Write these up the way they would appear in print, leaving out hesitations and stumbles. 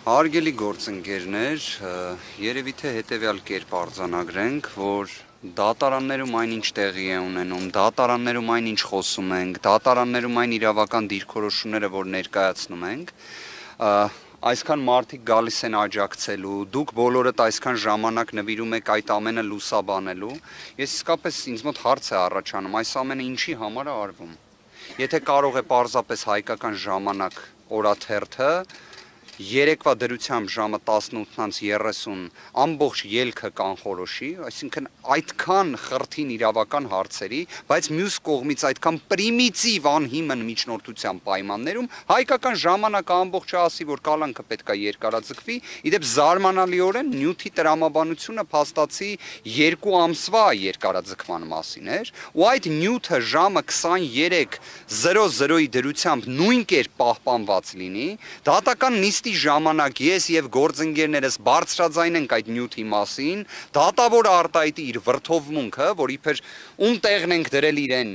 Հարգելի գործընկերներ, երևի թե հետևյալ կերպ արձանագրենք, որ դատարաններում այնինչ տեղի է ունենում, դատարաններում այնինչ խոսում ենք, դատարաններում այն իրավական դիրքորոշումները, որ ներկայացնում ենք, այսքան մարդիկ գալիս են աջակցելու, դուք բոլորդ այսքան ժամանակ նվիրում եք այդ ամենը լուսաբանելու, ես իսկապես ինձ մոտ հարց է առաջանում, այս ամենը ինչի համար է արվում։ Եթե կարող է պարզապես հայկական ժամանակ օրաթերթը երեկվա դրությամբ ժամը 18:30 ամբողջ ելքը կանխորոշի, այսինքն այդքան խրթին իրավական հարցերի, բայց մյուս կողմից այդքան պրիմիտիվ անհիմն միջնորդության պայմաններում հայկական ժամանակը ամբողջը ասի, որ կալանքը պետք է երկարաձգվի, իդեպ զարմանալիորեն նյութի տրամաբանությունը փաստացի 2 ամսվա երկարաձգման մասին էր, ու այդ նյութը ժամը 23:00-ի դրությամբ նույն կերպ պահպանված լինի, դատական նիստի ժամանակ ես եւ գործընկերներս բարձրաձայն ենք այդ նյութի մասին, դատավորը արտահայտի իր վրթովմունքը, որ իբր ում տեղն ենք դրել իրեն,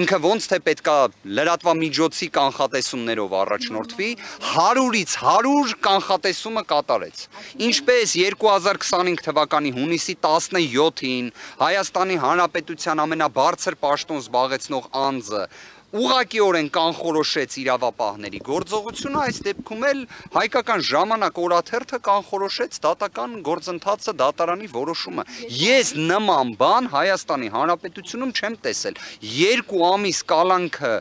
ինքը ոնց թե պետքա լրատվամիջոցի կանխատեսումներով առաջնորդվի, 100-ից 100 կանխատեսումը կատարեց։ Ինչպես 2025 թվականի հունիսի 17-ին Հայաստանի Հանրապետության ամենաբարձր պաշտոն զբաղեցնող անձը ուղղակիորեն կանխորոշեց իրավապահների գործողությունը, այս դեպքում էլ հայկական ժամանակ օրաթերթը կանխորոշեց դատական գործընթացը, դատարանի որոշումը։ Ես նման բան Հայաստանի Հանրապետությունում չեմ տեսել։ 2 ամիս կալանքը,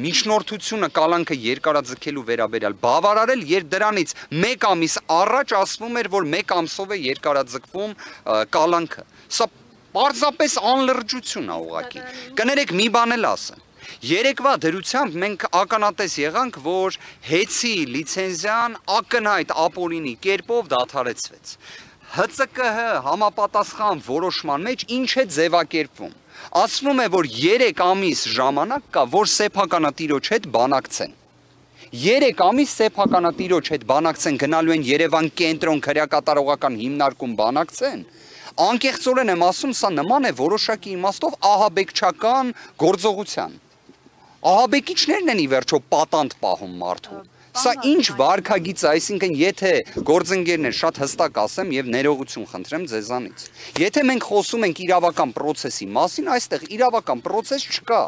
միջնորդությունը կալանքը երկարաձգելու վերաբերյալ բավարարել, երբ դրանից 1 ամիս առաջ ասվում էր, որ 1 ամսով է երկարաձգվում կալանքը։ Սա պարզապես անլրջություն է ուղղակի։ Կներեք մի բան էլ ասեմ։ Երեկվա դրությամբ մենք ականատես եղանք, որ հեծի լիցենզիան ակնհայտ ապօրինի կերպով դադարեցվեց։ ՀՑԿՀ համապատասխան որոշման մեջ ինչ է ձևակերպվում։ Ասվում է, որ 3 ամիս ժամանակ կա, որ սեփականատիրոջ հետ բանակցեն։ 3 ամիս սեփականատիրոջ հետ բանակցեն, գնալու են Երևան կենտրոն քրեակատարողական հիմնարկում բանակցեն։ Անկեղծորեն եմ ասում, սա նման է որոշակի իմաստով ահաբեկչական գործողության։ Ահաբեկիչներն են ի վերջո պատանդ պահում մարդու։ Սա ինչ վարքագիծ է, այսինքն եթե գործընկերներ շատ հստակ ասեմ եւ ներողություն խնդրեմ ձեզանից։ Եթե մենք խոսում ենք իրավական process-ի մասին, այստեղ իրավական process չկա։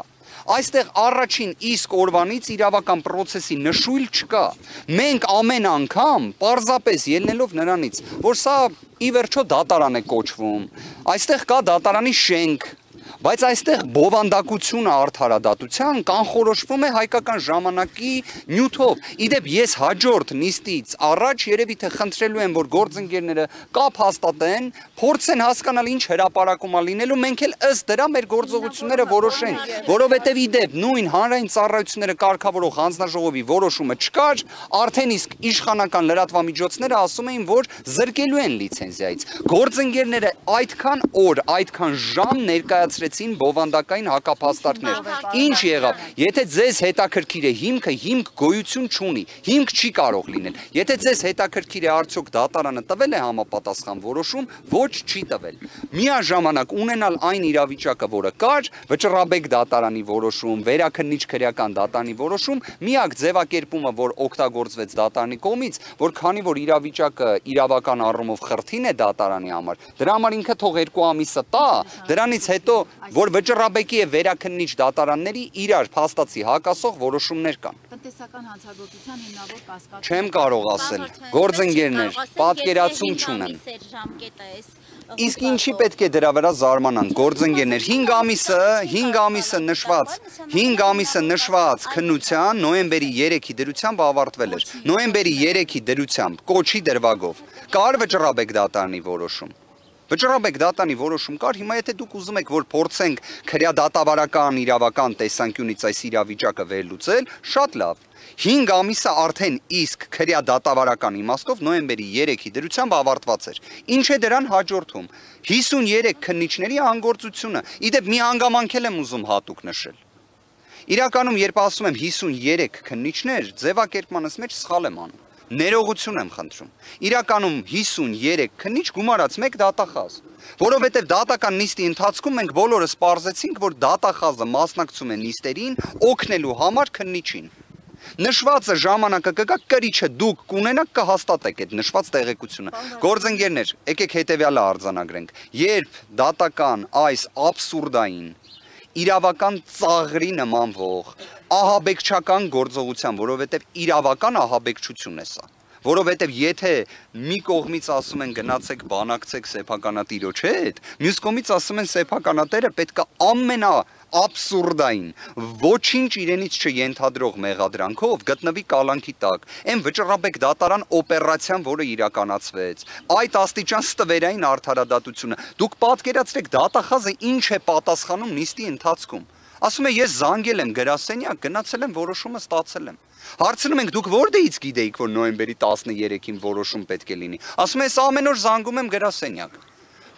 Այստեղ առաջին իսկ օրվանից իրավական process-ի նշույլ չկա։ Մենք ամեն անգամ պարզապես ելնելով նրանից, որ սա ի վերջո դատարան է կոչվում, այստեղ կա դատարանի շենք, բայց այստեղ բովանդակությունը արդարադատության կանխորոշվում է հայկական ժամանակի նյութով։ Իդեպ ես հաջորդ նիստից առաջ երևի թե խնդրելու եմ, որ գործընկերները կապ հաստատեն, փորձեն հասկանալ ինչ հրապարակում է լինելու, մենք էլ ըստ դրա մեր գործողությունները որոշենք, որովհետև իդեպ նույն հանրային ծառայությունները կարգավորող հանձնաժողովի որոշումը չկար, արդեն իսկ իշխանական լրատվամիջոցները ասում էին, որ զրկելու են լիցենզիայից։ Գործընկերները այդքան օր, այդքան ժամ ներկայացրեցին բովանդակային հակափաստարկներ։ Ինչ եղավ։ Եթե ձեզ հետաքրքիր է հիմքը, հիմք գոյություն չունի, հիմք չի կարող լինել։ Եթե ձեզ հետաքրքիր է արդյոք դատարանը տվել է համապատասխան որոշում, ոչ չի տվել։ Միաժամանակ ունենալ այն իրավիճակը, որը կար, Վճռաբեկ դատարանի որոշում, Վերաքննիչ քրեական դատարանի որոշում, միակ ձևակերպումը, որ օգտագործվեց դատարանի կողմից, որ քանի որ իրավիճակը իրավական առումով խրթին է դատարանի համար, դրա համար ինքը թող 2 ամիսը տա, դրանից հետո որ Վճռաբեկի եւ Վերաքննիչ դատարանների իրար փաստացի հակասող որոշումներ կան։ Տնտեսական հանցագործության հիմնավոր կասկած։ Չեմ կարող ասել, գործընկերներ, պատկերացում չունեմ։ Իսկ ինչի պետք է դրա վրա զարմանան գործընկերներ, 5 ամիսը նշված քննության նոյեմբերի 3-ի դրությամբ ավարտվել էր։ Նոյեմբերի 3-ի դրությամբ կոչի դրվագով կար Վճռաբեկ դատարանի որոշում։ Վճռաբեկ դատարանի որոշում կար, հիմա եթե դուք ուզում եք, որ փորձենք քրեադատավարական իրավական տեսանկյունից այս իրավիճակը վերլուծել, շատ լավ։ 5 ամիսը արդեն իսկ քրեադատավարական իմաստով նոյեմբերի 3-ի դրությամբ ավարտված էր։ Ինչ է դրան հաջորդում։ 53 քննիչների անգործությունը։ Իդեպ մի հանգամանք եմ ուզում հատուկ նշել։ Իրականում, երբ ասում եմ 53 քննիչներ, ձևակերպմանս մեջ սխալ եմ անում։ Ներողություն եմ խնդրում։ Իրականում 53 քննիչ գումարած 1 դատախազ, որովհետև դատական նիստի ընթացքում մենք բոլորս պարզեցինք, որ դատախազը մասնակցում է նիստերին օգնելու համար քննիչին։ Նշվածը ժամանակը կգա կրիչը դուք կունենաք կհաստատեք այդ նշված տեղեկությունը։ Գործընկերներ, եկեք հետևյալը արձանագրենք։ Երբ դատական այս աբսուրդային իրավական ծաղրի նմանվող ահաբեկչական գործողության, որովհետև իրավական ահաբեկչություն է սա, որովհետև եթե մի կողմից ասում են գնացեք բանակցեք սեփականատիրոջ հետ, մյուս կողմից ասում են սեփականատերը պետք է ամենաաբսուրդային, ոչինչ իրենից չենթադրող մեղադրանքով գտնվի կալանքի տակ, այն վճռաբեկ դատարան օպերացիան, որը իրականացվեց, այդ աստիճան ստվերային արդարադատությունը, դուք պատկերացրեք դատախազը ինչ է պատասխանում նիստի ընթացքում, ասում է ես զանգել եմ գրասենյակ, գնացել եմ որոշումը ստացել եմ։ Հարցնում ենք դուք որտեղից գիտեիք, որ նոյեմբերի 13-ին որոշում պետք է լինի։ Ասում է ես ամեն օր զանգում եմ գրասենյակ։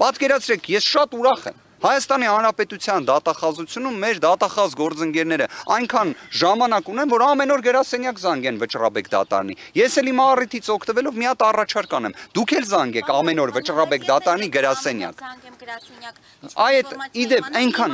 Պատկերացրեք, ես շատ ուրախ եմ։ Հայաստանի Հանրապետության դատախազությունում մեր դատախազ գործընկերները այնքան ժամանակ ունեն, որ ամեն օր գրասենյակ զանգեն վճռաբեկ դատարանի։ Ես էլ իմ առիթից օգտվելով մի հատ առաջարկ անեմ։ Դուք էլ զանգեք ամեն օր վճռաբեկ դատարանի գրասենյակ։ Այդ իդեպ այնքան,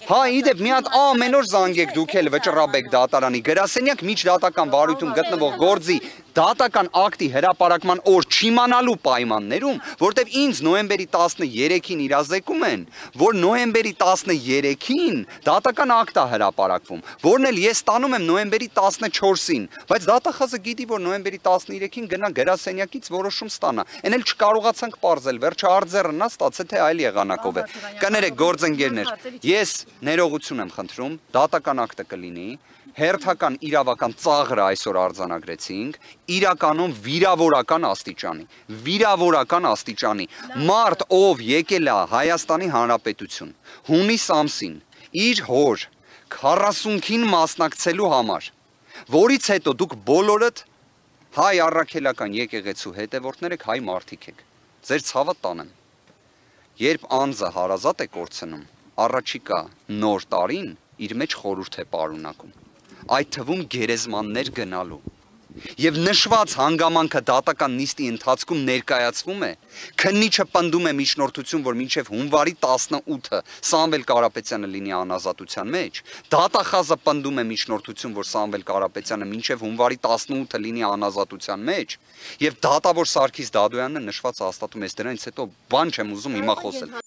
հա, իդեպ մի հատ ամեն օր զանգեք դուք էլ վճռաբեկ դատարանի գրասենյակ միջդատական վարույթում գտնվող գործի դատական ակտի հրապարակման օր չիմանալու պայմաններում, որտեվ ինձ նոյեմբերի 13-ին իրազեկում են, որ նոյեմբերի 13-ին դատական ակտ է հրապարակվում, որն էլ ես ստանում եմ նոյեմբերի 14-ին, բայց դատախազը գիտի, որ նոյեմբերի 13-ին գնա գրասենյակից որոշում ստանա, այն էլ չկարողացանք պարզել, վերջը արձեռնա ստացե թե այլ եղանակով է։ Կներեք գործընկերներ, ես ներողություն եմ խնդրում, դատական ակտը կլինի, հերթական իրավական ծաղրը այսօր արձանագրեցինք, իրականում վիրավորական աստիճանի, մարդ ով եկել է Հայաստանի Հանրապետություն, հունիս ամսին, իր հոր 40-ին մասնակցելու համար, որից հետո դուք բոլորդ հայ առաքելական եկեղեցու հետևորդներ եք, հայ մարդիկ եք, ձեր ցավը տանեմ, երբ անձը հարազատ է կորցնում, առաջիկա նոր տարին իր մեջ խորհուրդ է պարունակում, այդ թվում գերեզմաններ գնալու եւ նշված հանգամանքը դատական նիստի ընթացքում ներկայացվում է, քննիչը պնդում է միջնորդություն, որ մինչև հունվարի 18-ը Սամվել Կարապետյանը լինի անազատության մեջ, դատախազը պնդում է միջնորդություն, որ Սամվել Կարապետյանը մինչև հունվարի 18-ը լինի անազատության մեջ, եւ դատավոր Սարգիս Դադոյանը նշված հաստատում է, դրանից հետո բան չեմ ուզում հիմա խոսել։